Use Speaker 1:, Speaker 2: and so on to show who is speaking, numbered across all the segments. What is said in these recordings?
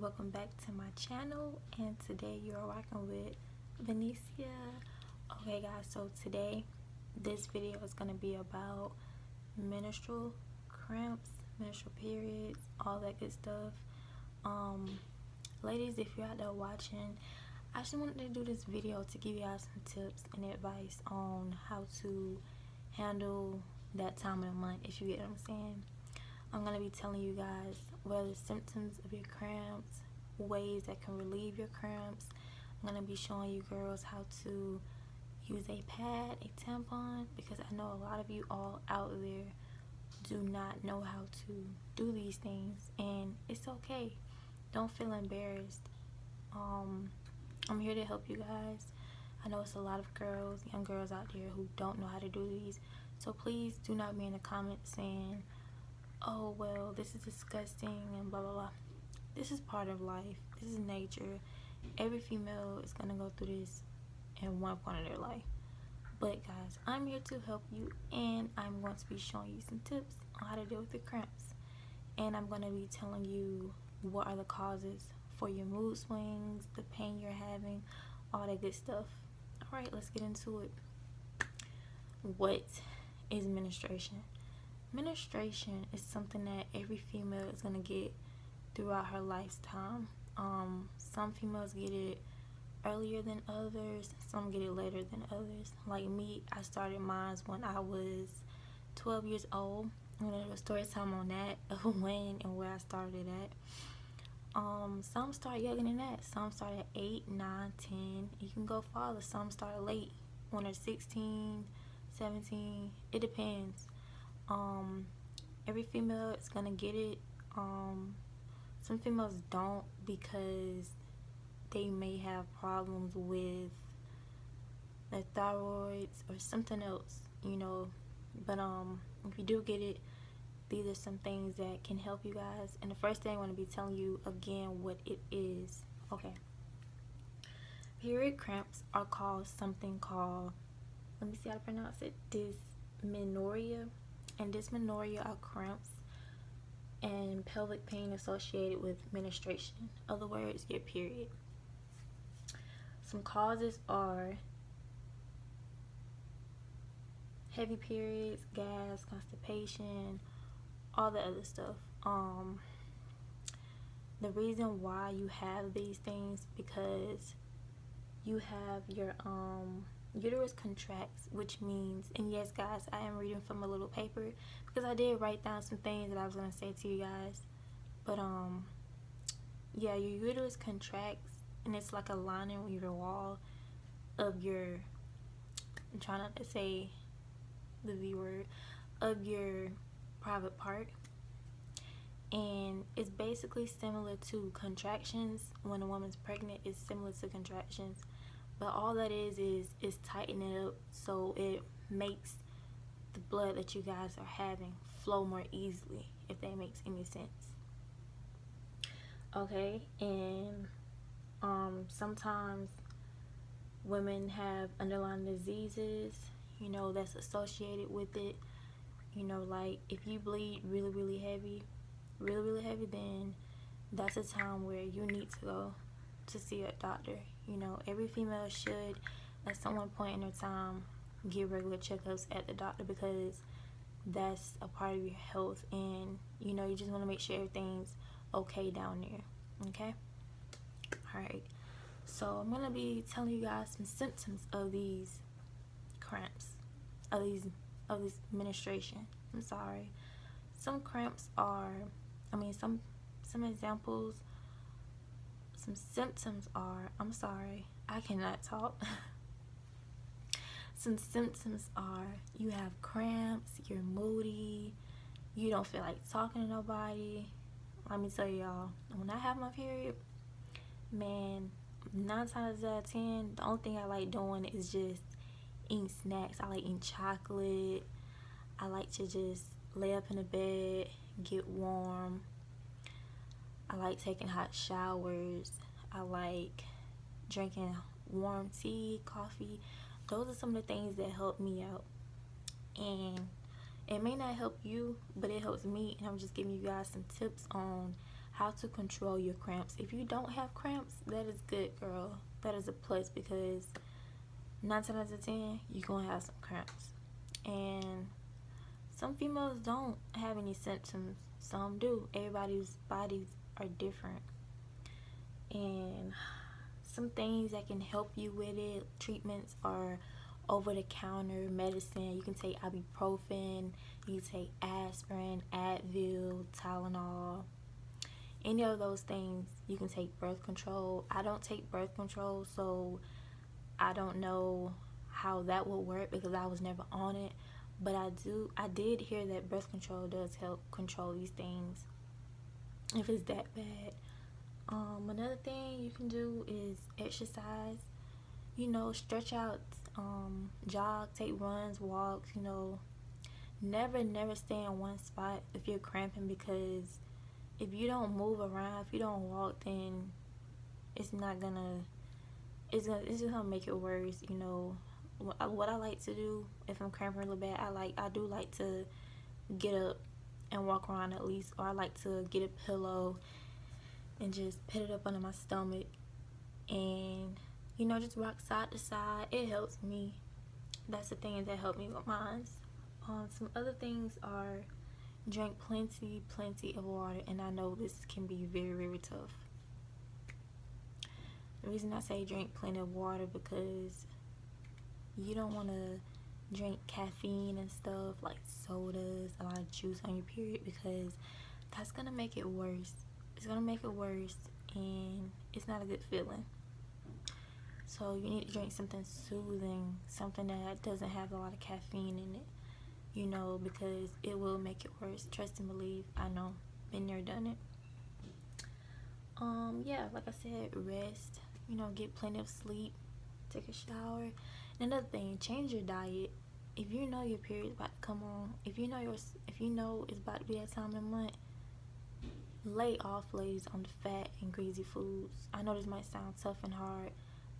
Speaker 1: welcome back to my channel, and today you are rocking with Venicia. Okay guys, so today this video is going to be about menstrual cramps, menstrual periods, all that good stuff. Ladies, if you're out there watching, I just wanted to do this video to give you guys some tips and advice on how to handle that time of the month, if you get what I'm saying. I'm going to be telling you guys what are the symptoms of your cramps, ways that can relieve your cramps. I'm going to be showing you girls how to use a pad, a tampon, because I know a lot of you all out there do not know how to do these things, and it's okay. Don't feel embarrassed. I'm here to help you guys. I know it's a lot of girls, young girls out there who don't know how to do these, so please do not be in the comments saying, oh well, this is disgusting and blah blah blah. This is part of life. This is nature. Every female is gonna go through this in one point of their life. But guys, I'm here to help you, and I'm going to be showing you some tips on how to deal with the cramps. And I'm going to be telling you what are the causes for your mood swings, the pain you're having, all that good stuff. Alright, let's get into it. What is menstruation? Menstruation is something that every female is going to get throughout her lifetime. Some females get it earlier than others, some get it later than others. Like me, I started mine when I was 12 years old. I'm going to do a story time on that, of when and where I started at. Some start younger than that. Some start at 8, 9, 10. You can go farther. Some start late when they're 16, 17. It depends. Every female is gonna get it. Some females don't, because they may have problems with their thyroids or something else, you know. But if you do get it, these are some things that can help you guys. And the first thing I want to be telling you again what it is. Okay, period cramps are called something called, let me see how to pronounce it, dysmenorrhea. And dysmenorrhea are cramps and pelvic pain associated with menstruation. In other words, your period. Some causes are heavy periods, gas, constipation, all the other stuff. The reason why you have these things, because you have your uterus contracts, which means, and yes guys, I am reading from a little paper because I did write down some things that I was going to say to you guys. But yeah, your uterus contracts, and it's like a lining with your wall of your, I'm trying not to say the V word, of your private part. And it's basically similar to contractions. When a woman's pregnant, it's similar to contractions. But all that is tightening it up so it makes the blood that you guys are having flow more easily, if that makes any sense. Okay, and sometimes women have underlying diseases, you know, that's associated with it. You know, like if you bleed really heavy, then that's a time where you need to go to see a doctor. You know, every female should at some point in their time get regular checkups at the doctor, because that's a part of your health, and you know, you just want to make sure everything's okay down there. Okay, alright, so I'm gonna be telling you guys some symptoms of these cramps, of these menstruation. I'm sorry. Some cramps are, some examples, some symptoms are, I'm sorry, I cannot talk. Some symptoms are, you have cramps, you're moody, you don't feel like talking to nobody. Let me tell y'all, when I have my period, man, 9 times out of 10, the only thing I like doing is just eating snacks. I like eating chocolate. I like to just lay up in the bed, get warm. I like taking hot showers. I like drinking warm tea, coffee. Those are some of the things that help me out. And it may not help you, but it helps me, and I'm just giving you guys some tips on how to control your cramps. If you don't have cramps, that is good, girl. That is a plus, because 9 times out of 10 you're gonna have some cramps. And some females don't have any symptoms, some do. Everybody's bodies are different. And some things that can help you with it, treatments, are over-the-counter medicine. You can take ibuprofen, you can take aspirin, Advil, Tylenol, any of those things. You can take birth control. I don't take birth control, so I don't know how that will work because I was never on it. But I did hear that birth control does help control these things if it's that bad. Another thing you can do is exercise. Stretch out, jog, take runs, walks. Never stay in one spot if you're cramping, because if you don't move around, if you don't walk, then it's just gonna make it worse. What I like to do if I'm cramping really bad, I do like to get up and walk around at least, or I like to get a pillow and just put it up under my stomach and just rock side to side. It helps me. That's the thing that helped me with mine. Some other things are drink plenty of water, and I know this can be very, very tough. The reason I say drink plenty of water, because you don't want to drink caffeine and stuff like sodas, a lot of juice on your period, because that's gonna make it worse. It's gonna make it worse, and it's not a good feeling. So you need to drink something soothing, something that doesn't have a lot of caffeine in it, because it will make it worse. Trust and believe. I know, been there, done it. Yeah, like I said, rest. Get plenty of sleep. Take a shower. And another thing, change your diet. If you know your period's about to come on, if you know it's about to be that time of the month, lay off, ladies, on the fat and greasy foods. I know this might sound tough and hard,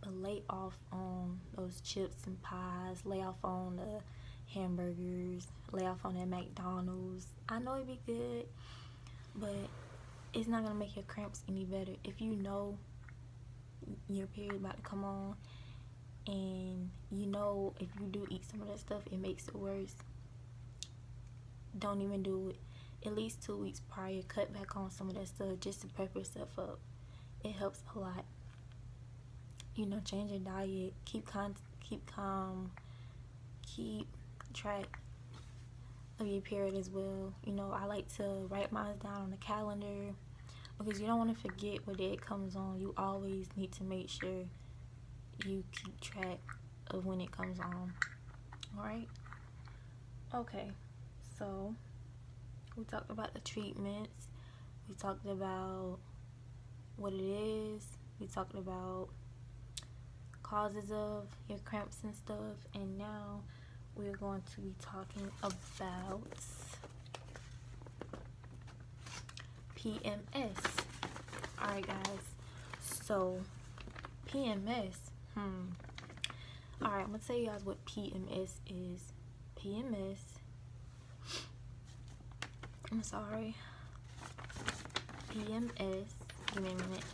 Speaker 1: but lay off on those chips and pies. Lay off on the hamburgers. Lay off on that McDonald's. I know it'd be good, but it's not gonna make your cramps any better. If you know your period about to come on, and if you do eat some of that stuff, it makes it worse, don't even do it. At least 2 weeks prior, cut back on some of that stuff just to prep yourself up. It helps a lot. Change your diet. Keep calm. Keep track of your period as well. I like to write mine down on the calendar, because you don't want to forget what day it comes on. You always need to make sure you keep track of when it comes on. Alright? Okay, so we talked about the treatments. We talked about what it is. We talked about causes of your cramps and stuff. And now we're going to be talking about PMS. Alright, guys. So, PMS. Alright, I'm going to tell you guys what PMS is. PMS. I'm sorry. PMS. Give me a minute.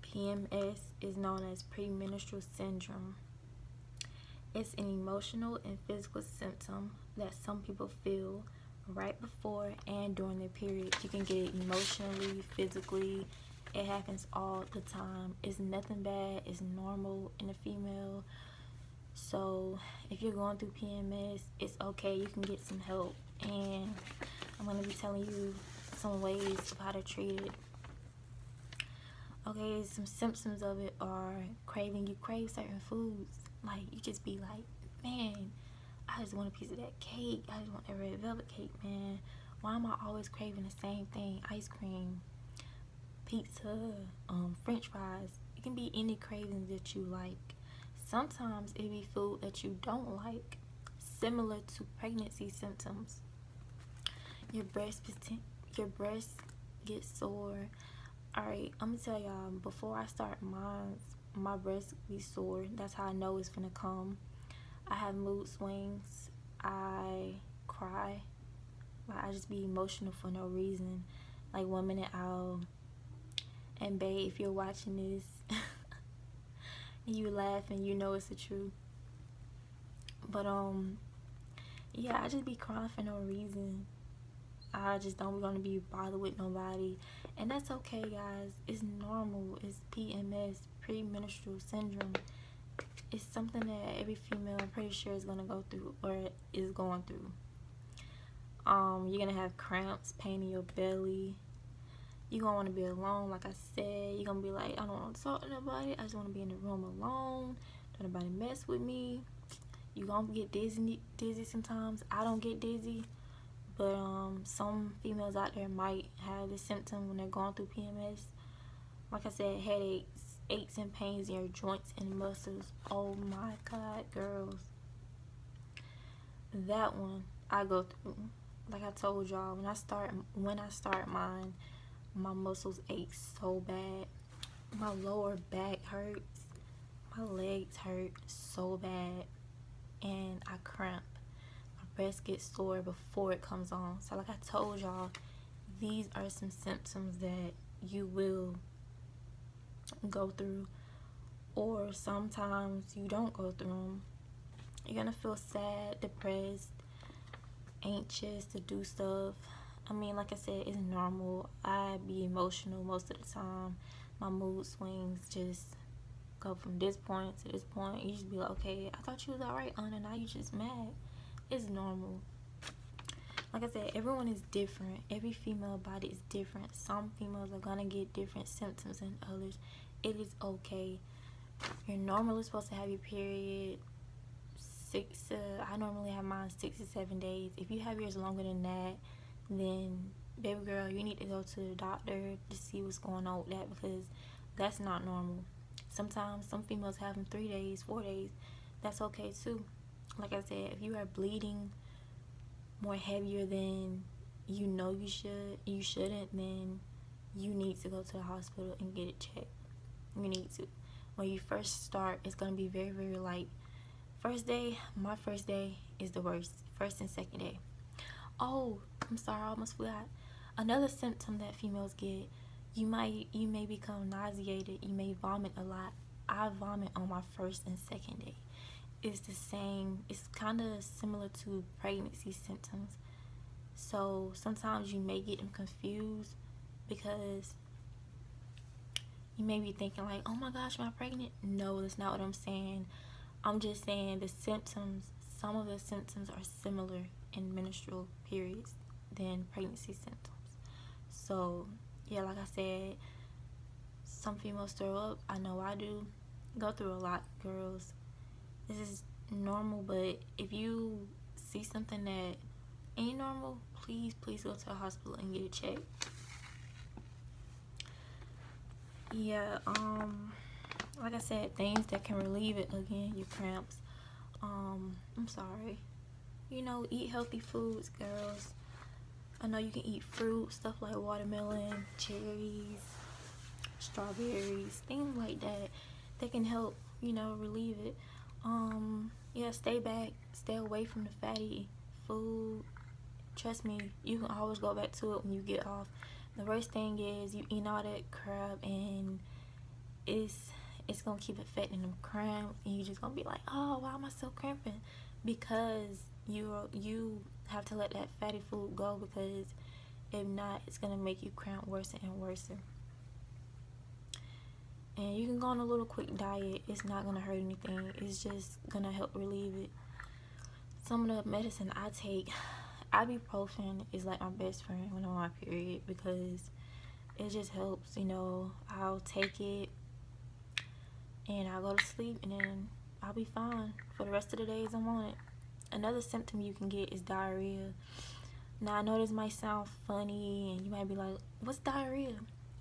Speaker 1: PMS is known as premenstrual syndrome. It's an emotional and physical symptom that some people feel right before and during their period. You can get it emotionally, physically. It happens all the time. It's nothing bad. It's normal in a female. So if you're going through PMS, it's okay. You can get some help. And I'm going to be telling you some ways of how to treat it. Okay, some symptoms of it are craving. You crave certain foods. Like, you just be like, man, I just want a piece of that cake. I just want that red velvet cake, man. Why am I always craving the same thing? Ice cream, pizza, french fries. It can be any cravings that you like. Sometimes it be food that you don't like, similar to pregnancy symptoms. Your breast gets sore. Alright, I'm gonna tell y'all, before I start mine, my breast be sore. That's how I know it's gonna come. I have mood swings. I cry. Like, I just be emotional for no reason. like 1 Minute Owl. And babe, if you're watching this and you laughing, you know it's the truth. But yeah, I just be crying for no reason. I just don't want to be bothered with nobody, and that's okay, guys. It's normal. It's PMS, premenstrual syndrome. It's something that every female, I'm pretty sure, is gonna go through or is going through. You're gonna have cramps, pain in your belly. You're gonna want to be alone, like I said. You're gonna be like, I don't want to talk to nobody. I just want to be in the room alone. Don't nobody mess with me. You gonna get dizzy sometimes. I don't get dizzy, but some females out there might have this symptom when they're going through PMS. Like I said, headaches, aches and pains in your joints and muscles. Oh my God, girls, that one I go through. Like I told y'all, when I start mine, my muscles ache so bad. My lower back hurts. My legs hurt so bad, and I cramp. My breast gets sore before it comes on. So like I told y'all, these are some symptoms that you will go through, or sometimes you don't go through them. You're gonna feel sad, depressed, anxious to do stuff. I mean, like I said, it's normal. I be emotional most of the time. My mood swings just go from this point to this point. You just be like, okay, I thought you was alright, Anna, now you just mad. It's normal. Like I said, everyone is different. Every female body is different. Some females are gonna get different symptoms than others. It is okay. You're normally supposed to have your period I normally have mine 6 to 7 days. If you have yours longer than that, then baby girl, you need to go to the doctor to see what's going on with that, because that's not normal. Sometimes some females have them 3 days, 4 days. That's okay too. Like I said, if you are bleeding more heavier than you know you shouldn't, then you need to go to the hospital and get it checked. You need to. When you first start, it's gonna be very, very light. My first day is the worst. First and second day. Oh, I'm sorry, I almost forgot. Another symptom that females get, you may become nauseated. You may vomit a lot. I vomit on my first and second day. It's the same. It's kind of similar to pregnancy symptoms. So sometimes you may get them confused, because you may be thinking like, oh my gosh, am I pregnant? No, that's not what I'm saying. I'm just saying the symptoms, some of the symptoms are similar in menstrual periods than pregnancy symptoms. So yeah, like I said, some females throw up. I know I do. Go through a lot, girls. This is normal, but if you see something that ain't normal, please go to the hospital and get it checked. Yeah, like I said, things that can relieve it, again, your cramps. I'm sorry. Eat healthy foods, girls. I know you can eat fruit, stuff like watermelon, cherries, strawberries, things like that. They can help, relieve it. Yeah, stay away from the fatty food. Trust me, you can always go back to it when you get off. The worst thing is you eat all that crap, and it's gonna keep affecting them cramps, and you just gonna be like, oh, why am I still cramping? Because you have to let that fatty food go, because if not, it's gonna make you cramp worse and worse. And you can go on a little quick diet. It's not gonna hurt anything. It's just gonna help relieve it. Some of the medicine I take, ibuprofen is like my best friend when I'm on my period, because it just helps. I'll take it and I'll go to sleep, and then I'll be fine for the rest of the days I'm on it. Another symptom you can get is diarrhea. Now, I know this might sound funny, and you might be like, what's diarrhea?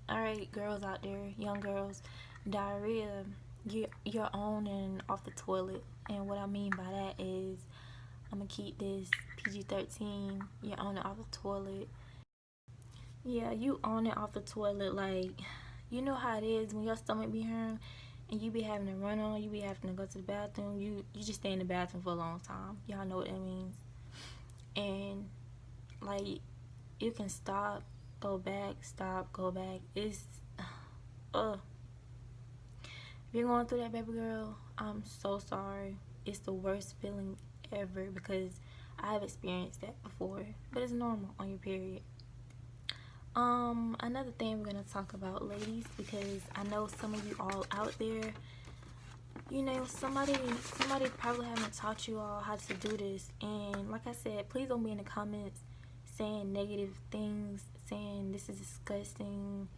Speaker 1: Alright, girls out there, young girls, diarrhea, you're on and off the toilet. And what I mean by that is, I'm going to keep this PG-13, you're on and off the toilet. Yeah, you on and off the toilet, like, you know how it is when your stomach be hurting, and you be having to run on, you be having to go to the bathroom, you just stay in the bathroom for a long time. Y'all know what that means. And like, you can stop go back, stop, go back. It's if you're going through that, baby girl, I'm so sorry. It's the worst feeling ever because I've experienced that before, but it's normal on your period. Another thing we're gonna talk about, ladies, because I know some of you all out there, you know, somebody probably haven't taught you all how to do this. And like I said, please don't be in the comments saying negative things, saying this is disgusting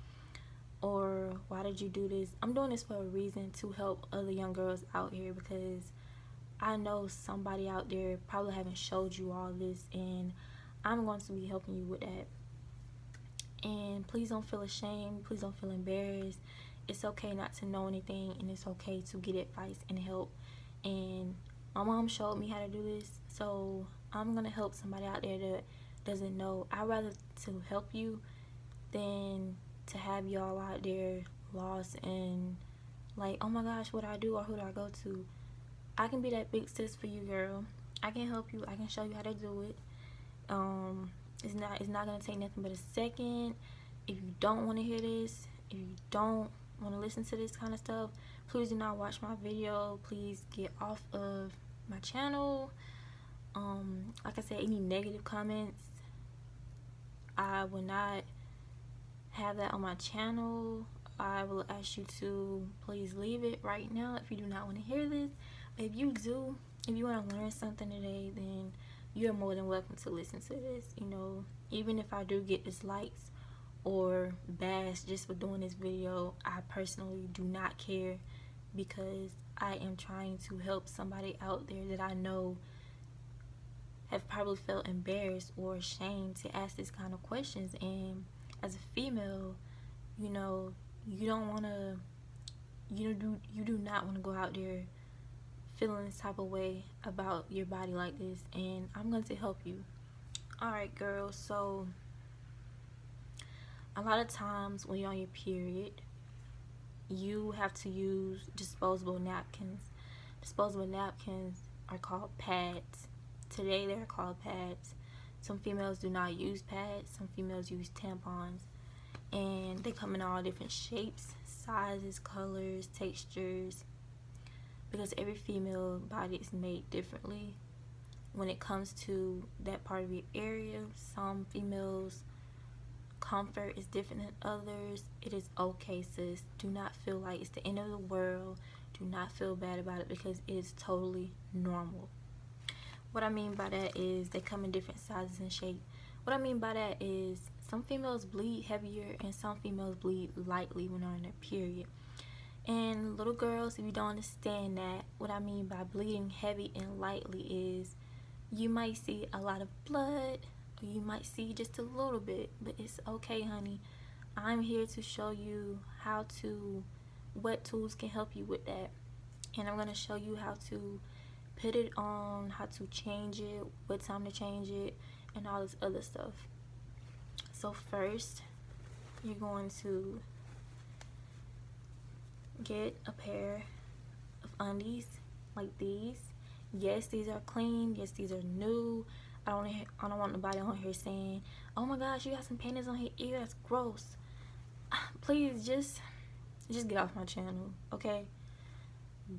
Speaker 1: or why did you do this. I'm doing this for a reason, to help other young girls out here, because I know somebody out there probably haven't showed you all this, and I'm going to be helping you with that. And please don't feel ashamed, please don't feel embarrassed. It's okay not to know anything, and it's okay to get advice and help. And my mom showed me how to do this, so I'm gonna help somebody out there that doesn't know. I'd rather to help you than to have y'all out there lost and like, oh my gosh, what do I do, or who do I go to? I can be that big sis for you, girl. I can help you, I can show you how to do it. It's not gonna take nothing but a second. If you don't want to hear this, if you don't want to listen to this kind of stuff, please do not watch my video. Please get off of my channel. Like I said, any negative comments, I will not have that on my channel. I will ask you to please leave it right now if you do not want to hear this. But if you do, if you want to learn something today, then you're more than welcome to listen to this. You know, even if I do get dislikes or bashed just for doing this video, I personally do not care, because I am trying to help somebody out there that I know have probably felt embarrassed or ashamed to ask this kind of questions. And as a female, you know, you don't want to, you do not want to go out there feeling this type of way about your body like this, and I'm going to help you. Alright, girls, so a lot of times when you're on your period, you have to use disposable napkins. Disposable napkins are called pads. Today they're called pads. Some females do not use pads, some females use tampons, and they come in all different shapes, sizes, colors, textures, because every female body is made differently when it comes to that part of your area. Some females' comfort is different than others. It is okay, sis. Do not feel like it's the end of the world. Do not feel bad about it, because it is totally normal. What I mean by that is they come in different sizes and shapes. What I mean by that is some females bleed heavier and some females bleed lightly when they're on their period. And little girls, if you don't understand that, what I mean by bleeding heavy and lightly is you might see a lot of blood, or you might see just a little bit, but it's okay, honey. I'm here to show you what tools can help you with that. And I'm going to show you how to put it on, how to change it, what time to change it, and all this other stuff. So first, you're going to get a pair of undies like these. Yes, these are clean. Yes, these are new. I don't want nobody on here saying, oh my gosh, you got some panties on your ear, that's gross. Please just get off my channel, okay?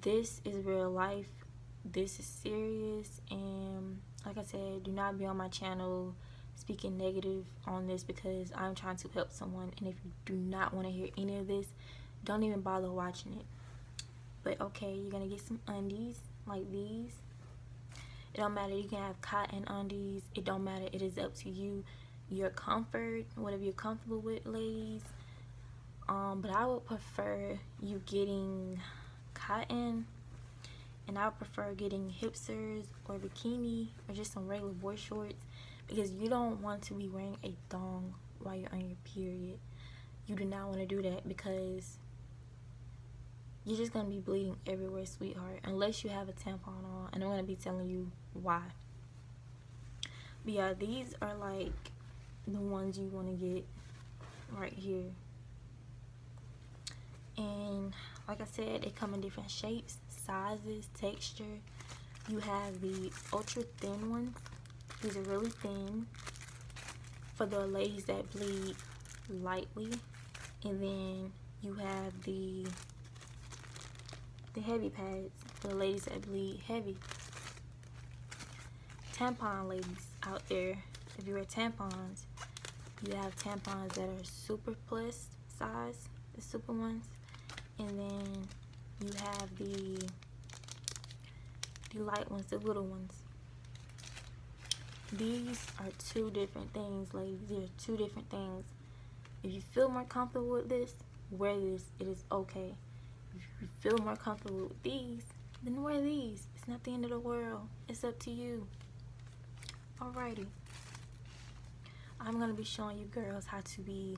Speaker 1: This is real life. This is serious, and like I said, do not be on my channel speaking negative on this, because I'm trying to help someone. And if you do not want to hear any of this, don't even bother watching it. But okay, you're gonna get some undies like these. It don't matter, you can have cotton undies, it don't matter, it is up to you, your comfort, whatever you're comfortable with, ladies. But I would prefer you getting cotton, and I would prefer getting hipsters or bikini or just some regular boy shorts, because you don't want to be wearing a thong while you're on your period. You do not want to do that, because you're just going to be bleeding everywhere, sweetheart, unless you have a tampon on, and I'm going to be telling you why. But yeah, these are like the ones you want to get right here. And like I said, they come in different shapes, sizes, texture. You have the ultra thin ones. These are really thin for the ladies that bleed lightly, and then you have the heavy pads for the ladies that bleed heavy. Tampon ladies out there, if you wear tampons, you have tampons that are super plus size, the super ones, and then you have the light ones, the little ones. These are two different things, ladies. These are two different things. If you feel more comfortable with this, wear this. It is okay. If you feel more comfortable with these, then wear these. It's not the end of the world. It's up to you. Alrighty. I'm going to be showing you girls how to be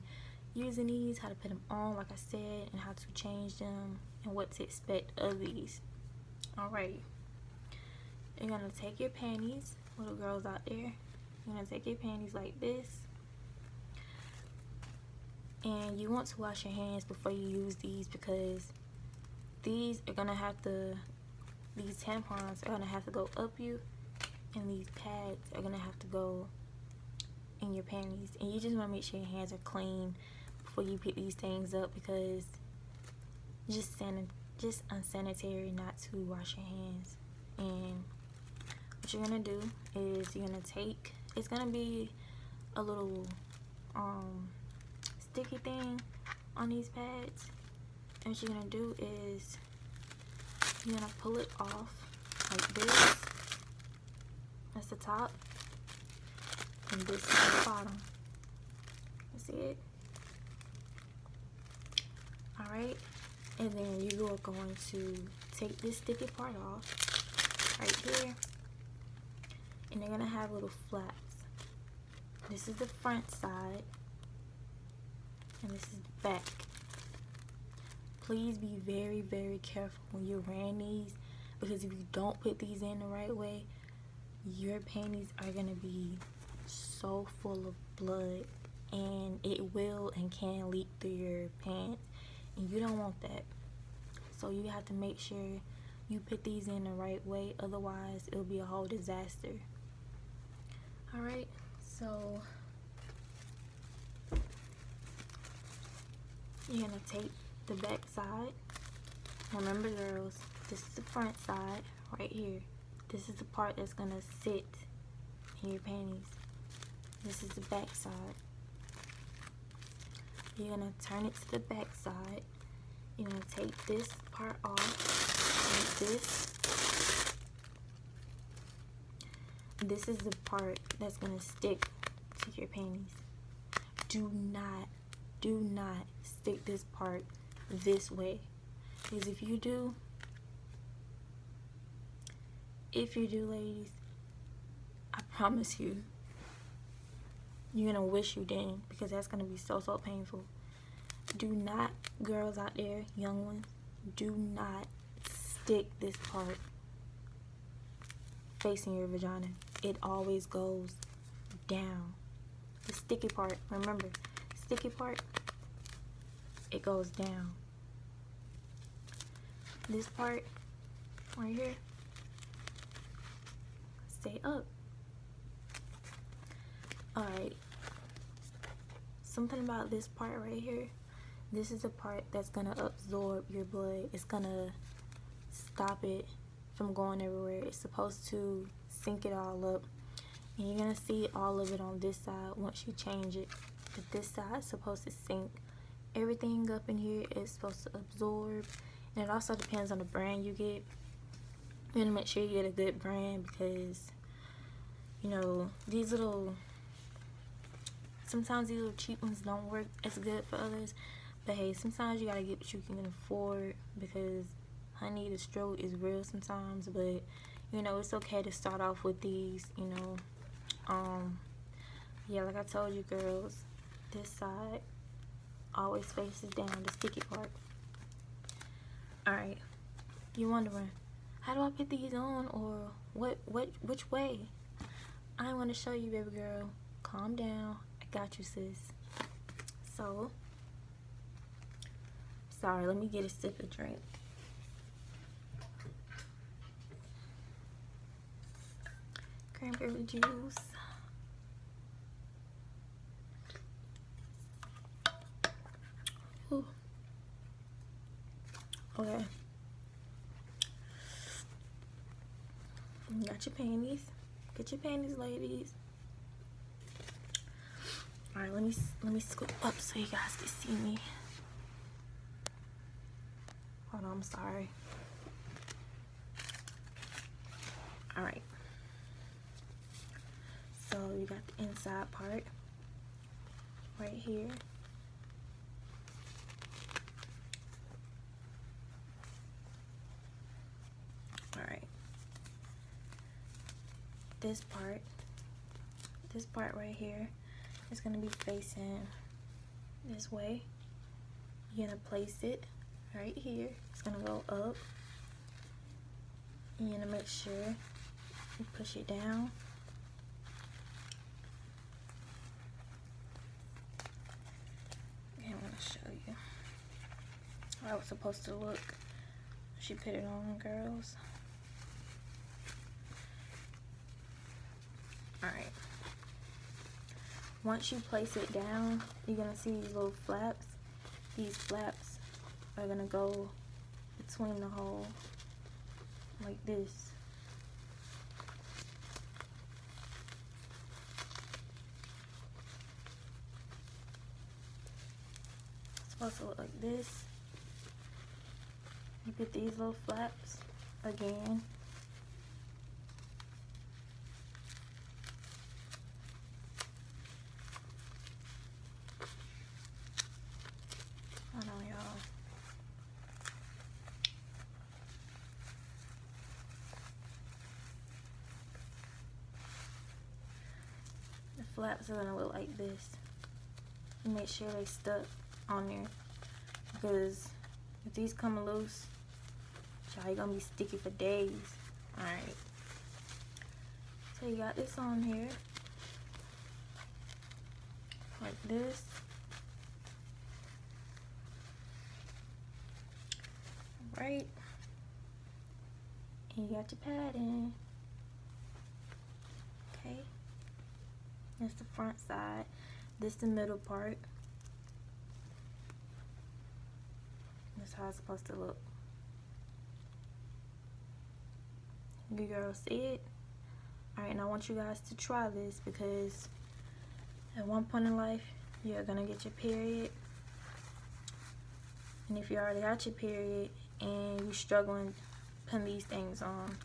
Speaker 1: using these, how to put them on, like I said, and how to change them, and what to expect of these. Alrighty. You're going to take your panties, little girls out there. You're going to take your panties like this. And you want to wash your hands before you use these, because these are going to have to, these tampons are going to have to go up you, and these pads are going to have to go in your panties. And you just want to make sure your hands are clean before you pick these things up, because just unsanitary not to wash your hands. And what you're going to do is you're going to take, it's going to be a little sticky thing on these pads, and what you're going to do is you're going to pull it off like this. That's the top, and this is the bottom. You see it? Alright, and then you are going to take this sticky part off right here, and they're going to have little flaps. This is the front side, and this is the back. Please be very, very careful when you're wearing these, because if you don't put these in the right way, your panties are going to be so full of blood, and it will and can leak through your pants, and you don't want that. So you have to make sure you put these in the right way, otherwise it'll be a whole disaster. Alright, so you're going to take the back side. Remember girls, this is the front side right here. This is the part that's going to sit in your panties. This is the back side. You're going to turn it to the back side. You're going to take this part off like this. This is the part that's going to stick to your panties. Do not stick this part this way, because if you do ladies, I promise you, you're gonna wish you didn't, because that's gonna be so painful. Do not, girls out there, young ones, do not stick this part facing your vagina. It always goes down. The sticky part, remember, sticky part, it goes down. This part right here, stay up. Alright, something about this part right here, this is the part that's gonna absorb your blood. It's gonna stop it from going everywhere. It's supposed to sink it all up, and you're gonna see all of it on this side once you change it. But this side is supposed to sink everything up in here. Is supposed to absorb, and it also depends on the brand you get. You want to make sure you get a good brand, because you know sometimes these little cheap ones don't work as good for others. But hey, sometimes you gotta get what you can afford, because honey, the struggle is real sometimes. But you know, it's okay to start off with these, you know. Yeah, like I told you girls, this side always faces down, the sticky part. Alright, you're wondering, how do I put these on, or which way? I want to show you, baby girl. Calm down, I got you, sis. So, sorry, let me get a sip of drink. Cranberry juice. Okay. You got your panties. Get your panties, ladies. All right, let me scoop up so you guys can see me. Hold on, I'm sorry. All right. So you got the inside part right here. All right. This part right here is gonna be facing this way. You're gonna place it right here. It's gonna go up. You're gonna make sure you push it down. And I'm gonna show you how it's supposed to look. She put it on, girls. Alright. Once you place it down, you're gonna see these little flaps. These flaps are gonna go between the hole like this. It's supposed to look like this. You put these little flaps again. Hold on, y'all. The flaps are gonna look like this. You make sure they stuck on there, because if these come loose, y'all, you're gonna be sticky for days. Alright. So you got this on here. Like this. Right. And you got your padding. Okay. That's the front side. This the middle part. That's how it's supposed to look. You girls see it? Alright, and I want you guys to try this, because at one point in life, you're gonna get your period. And if you already got your period and you're struggling putting these things on,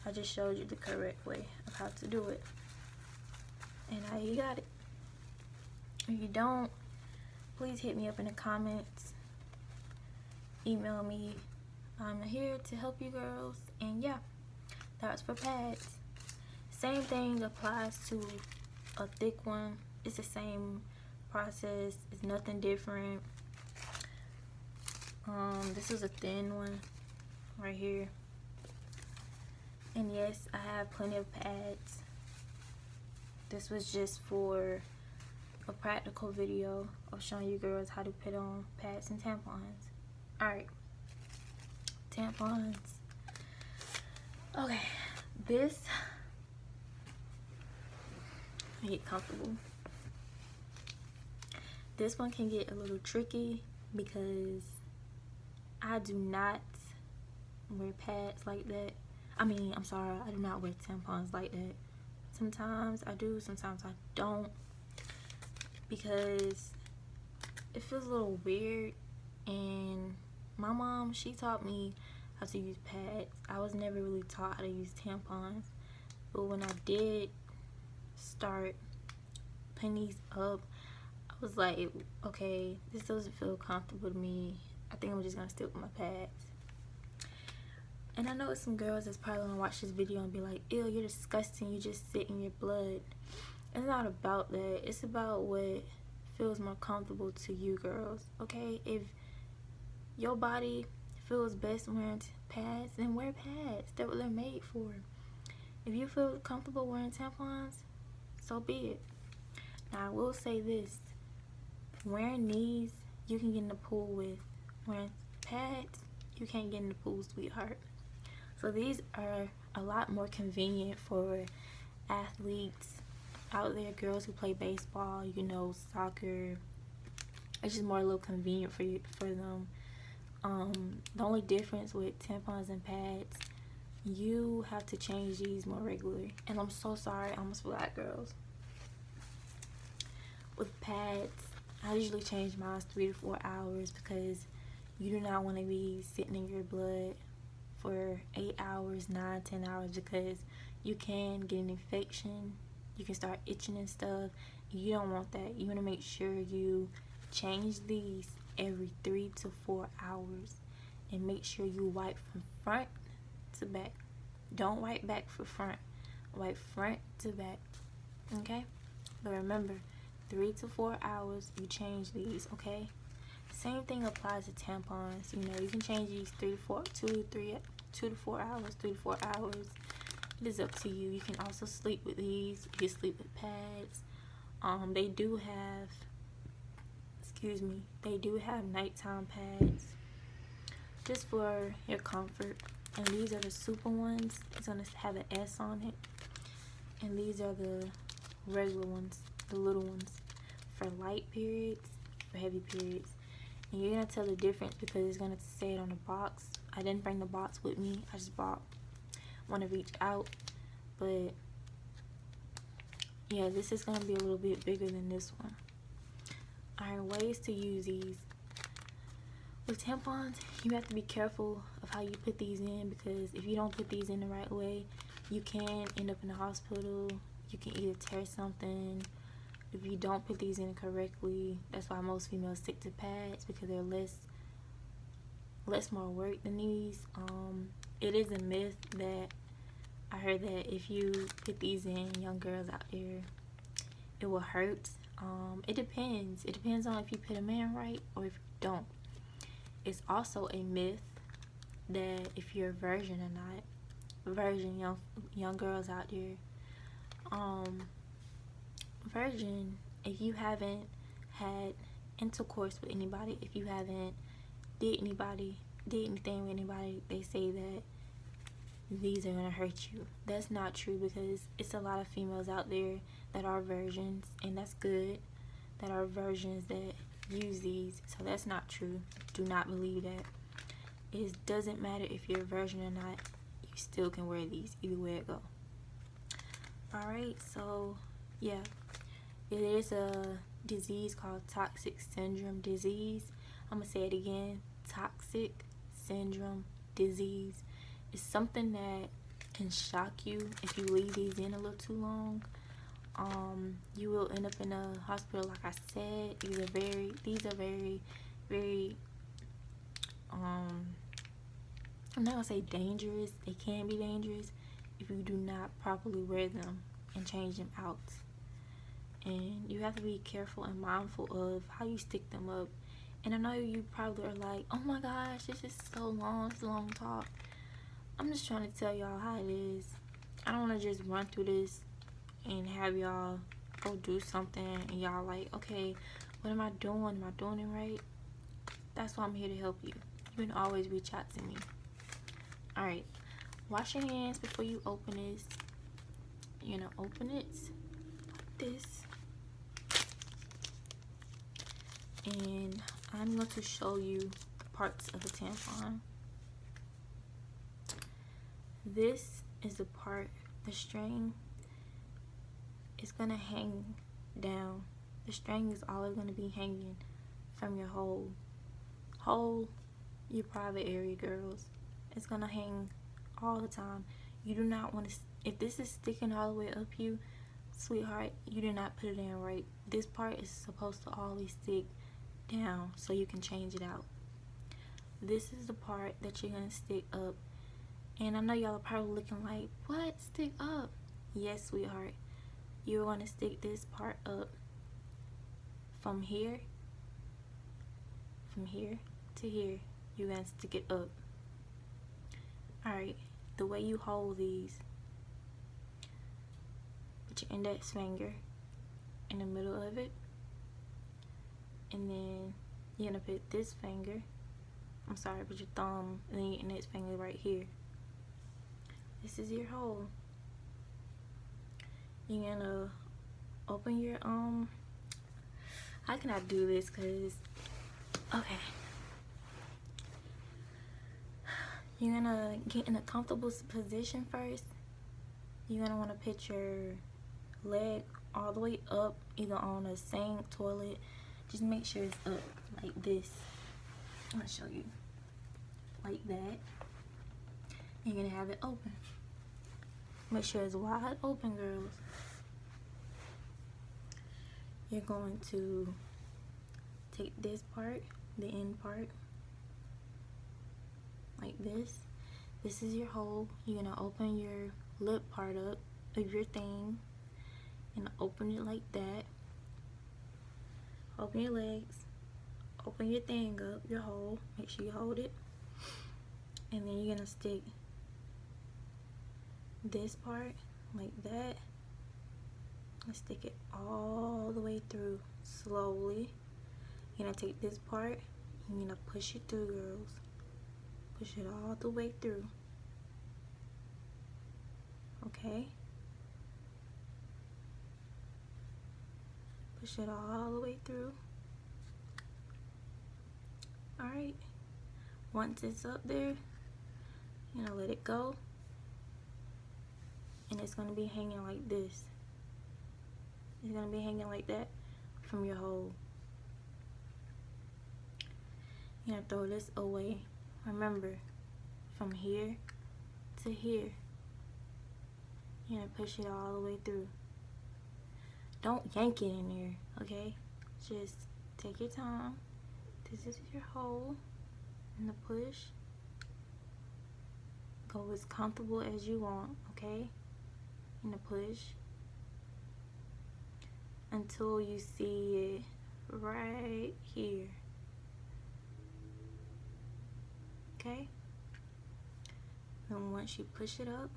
Speaker 1: I just showed you the correct way of how to do it. And now you got it. If you don't, please hit me up in the comments. Email me. I'm here to help you girls. And yeah, that's for pads. Same thing applies to a thick one. It's the same process. It's nothing different. This is a thin one right here. And yes, I have plenty of pads. This was just for a practical video of showing you girls how to put on pads and tampons. Alright, tampons. Okay, this, get comfortable. This one can get a little tricky because I do not wear pads like that. I mean, I'm sorry, I do not wear tampons like that. Sometimes I do, sometimes I don't, because it feels a little weird. And my mom, she taught me how to use pads. I was never really taught how to use tampons, but when I did start putting these up, I was like, okay, this doesn't feel comfortable to me. I think I'm just gonna stick with my pads. And I know some girls that's probably gonna watch this video and be like, ew, you're disgusting, you just sit in your blood. It's not about that. It's about what feels more comfortable to you girls, okay? If your body feels best wearing pads, then wear pads. That's what they're made for. If you feel comfortable wearing tampons, so be it. Now, I will say this. Wearing these, you can get in the pool with. Wearing pads, you can't get in the pool, sweetheart. So these are a lot more convenient for athletes out there, girls who play baseball, you know, soccer. It's just more a little convenient for them. The only difference with tampons and pads, you have to change these more regularly. And I'm so sorry, I almost forgot, girls. With pads, I usually change mine 3 to 4 hours because you do not want to be sitting in your blood for 8 hours, 9, 10 hours, because you can get an infection. You can start itching and stuff. You don't want that. You want to make sure you change these every 3 to 4 hours, and make sure you wipe from front to back. Don't wipe back for front. Wipe front to back. Okay? But remember, 3 to 4 hours you change these, okay? Same thing applies to tampons. You know, you can change these 2 to 4 hours, 3 to 4 hours. It is up to you. You can also sleep with these. You can sleep with pads. They do have, they do have nighttime pads just for your comfort. And these are the super ones. It's gonna have an S on it. And these are the regular ones, the little ones, for light periods, for heavy periods. And you're gonna tell the difference because it's gonna say it on the box. I didn't bring the box with me. I just bought one of each out. But yeah, this is gonna be a little bit bigger than this one. Alright, ways to use these. With tampons, you have to be careful of how you put these in, because if you don't put these in the right way, you can end up in the hospital. You can either tear something if you don't put these in correctly. That's why most females stick to pads, because they're less more work than these. It is a myth that I heard that if you put these in, young girls out there, it will hurt. It depends. It depends on if you put them in right or if you don't. It's also a myth that if you're a virgin or not, young girls out there, virgin, if you haven't had intercourse with anybody, if you haven't did anything with anybody, they say that these are gonna hurt you. That's not true, because it's a lot of females out there that are virgins, and that's good, that are virgins that use these. So that's not true. Do not believe that. It doesn't matter if you're a virgin or not, you still can wear these either way it go. Alright, so yeah, it is a disease called toxic syndrome disease. I'm gonna say it again. Toxic syndrome disease. It's something that can shock you if you leave these in a little too long. You will end up in a hospital. Like I said, these are very, very I'm not gonna say dangerous. They can be dangerous if you do not properly wear them and change them out. And you have to be careful and mindful of how you stick them up. And I know you probably are like, oh my gosh, this is so long, it's a long talk. I'm just trying to tell y'all how it is. I don't want to just run through this and have y'all go do something and y'all like, okay, what am I doing? Am I doing it right? That's why I'm here to help you. You can always reach out to me. Alright, wash your hands before you open this. You're gonna open it like this. And I'm going to show you parts of the tampon. This is the part, the string is gonna hang down. The string is always gonna be hanging from your whole your private area, girls. It's gonna hang all the time. You do not want to, if this is sticking all the way up you, sweetheart, you did not put it in right. This part is supposed to always stick down so you can change it out. This is the part that you're gonna stick up. And I know y'all are probably looking like, what? Stick up? Yes, sweetheart. You're going to stick this part up from here to here. You're going to stick it up. Alright, the way you hold these, put your index finger in the middle of it. And then you're going to put this finger, put your thumb and then your index finger right here. This is your hole. You're gonna open your how can I do this? Cause okay, You're gonna get in a comfortable position first. You're gonna want to put your leg all the way up, either on a sink, toilet. Just make sure it's up like this. I'm gonna show you. Like that. You're gonna have it open. Make sure it's wide open, girls. You're going to take this part, the end part, like this. This is your hole. You're gonna open your lip part up of your thing and open it like that. Open your legs, open your thing up, your hole. Make sure you hold it, and then you're gonna stick this part like that and stick it all the way through slowly. You're gonna take this part and you're gonna push it through, girls. Push it all the way through. Okay? Push it all the way through. Alright. Once it's up there, you're gonna let it go. And it's gonna be hanging like this. It's gonna be hanging like that from your hole. You're gonna throw this away. Remember, from here to here, you're gonna push it all the way through. Don't yank it in there, okay? Just take your time. This is your hole and the push. Go as comfortable as you want, okay? In the push until you see it right here. Okay? And once you push it up,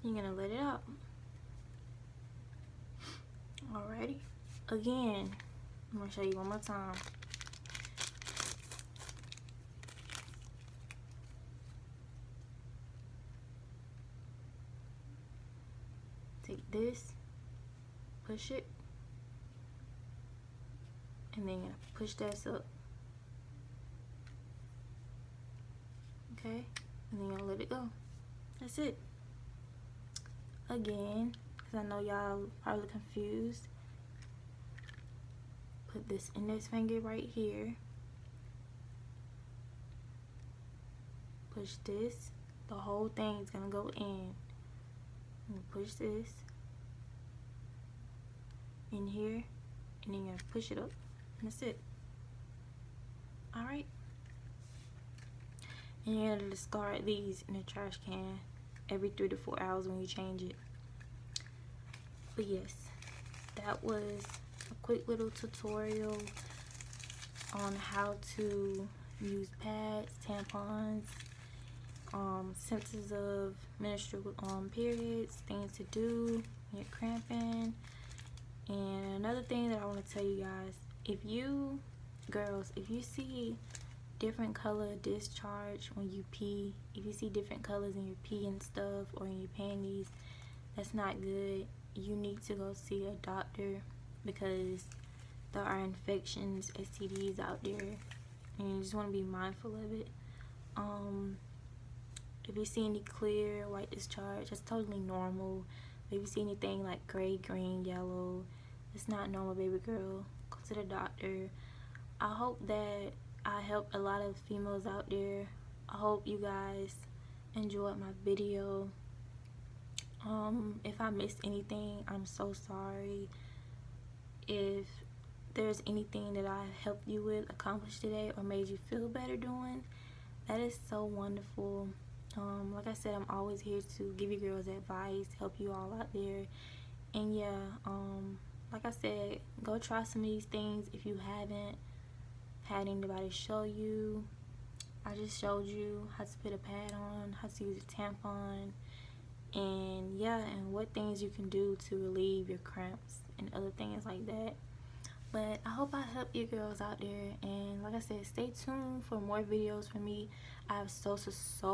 Speaker 1: you're gonna let it out. Alrighty. Again, I'm gonna show you one more time. Take this, push it, and then you're gonna push that up. Okay? And then you're gonna let it go. That's it. Again, because I know y'all probably confused. Put this index finger right here. Push this. The whole thing is gonna go in. And push this in here, and then you're gonna push it up, and that's it. Alright. And you're gonna discard these in the trash can every 3 to 4 hours when you change it. But yes, that was a quick little tutorial on how to use pads, tampons, symptoms of menstrual periods, things to do when you're cramping. And another thing that I want to tell you guys, if you girls, if you see different color discharge when you pee, if you see different colors in your pee and stuff or in your panties, that's not good. You need to go see a doctor because there are infections, STDs out there, and you just want to be mindful of it. If you see any clear white discharge, that's totally normal. If you see anything like gray, green, yellow, it's not normal, baby girl. Go to the doctor. I hope that I helped a lot of females out there. I hope you guys enjoyed my video. If I missed anything, I'm so sorry. If there's anything that I helped you with, accomplished today, or made you feel better doing, that is so wonderful. Like I said, I'm always here to give you girls advice, help you all out there. And yeah, like I said, go try some of these things if you haven't had anybody show you. I just showed you how to put a pad on, how to use a tampon, and yeah, and what things you can do to relieve your cramps and other things like that. But I hope I helped you girls out there, and like I said, stay tuned for more videos from me. I have so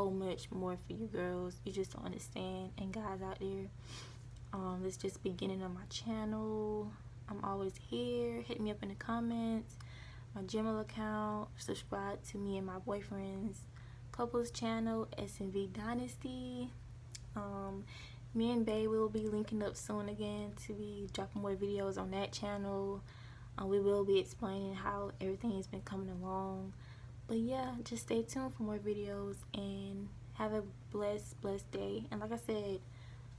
Speaker 1: much more for you girls. You just don't understand. And guys out there, it's just beginning of my channel. I'm always here. Hit me up in the comments, my Gmail account, subscribe to me and my boyfriend's Popo's channel, SMV Dynasty. Me and Bay will be linking up soon again to be dropping more videos on that channel. We will be explaining how everything has been coming along. But yeah, just stay tuned for more videos and have a blessed day. And like I said,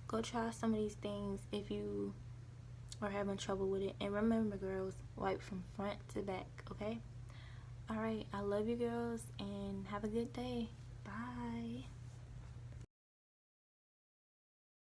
Speaker 1: go try some of these things if you are having trouble with it. And remember, girls, wipe from front to back, okay? Alright, I love you girls and have a good day. Bye.